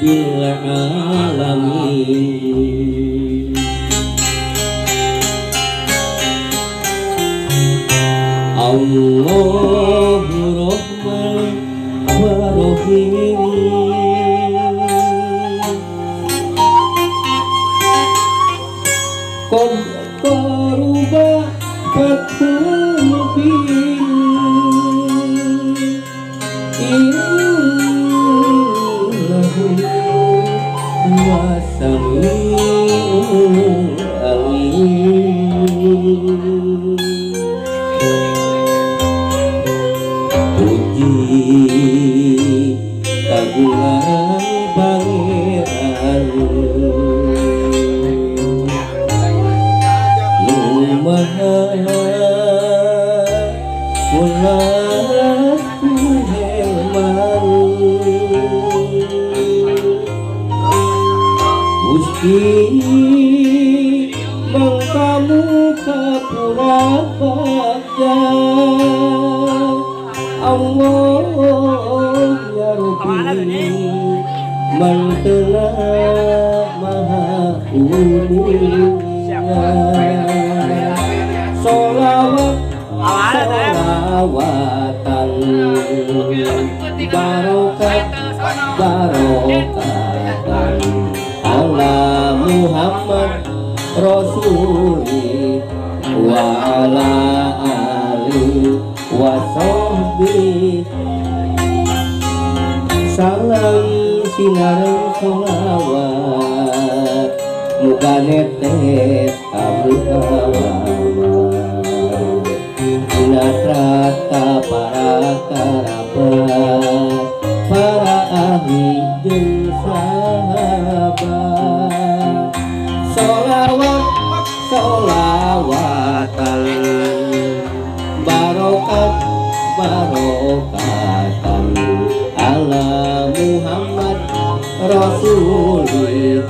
rabbil alamin. Allahu Rahman wa Rahim. Qad qaruba fathul mubin. Innahu wasami'ul alim. Puji kagungan pangeran nu maha kulaku heman. Gusti mangkamu kapura bagja Allah ya Rabbi mantela maha unia. Solawat solawatan barokat barokatan ala Muhammad Rasuli wa ala ali wa sahbi. Salam sinareng solawat muga netes kabukawamat natrata para karabat para ahli jeung sahabat. Solawat solawatan barokat barokatan ala Muhammad Rasuli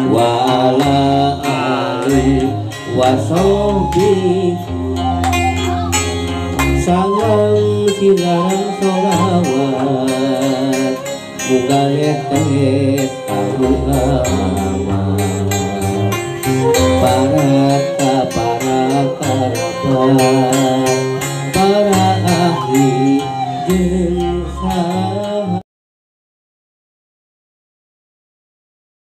wa ala ali wa sahbi. Salam silang solawat muga netes kabukawamat para karabat para ahli jeung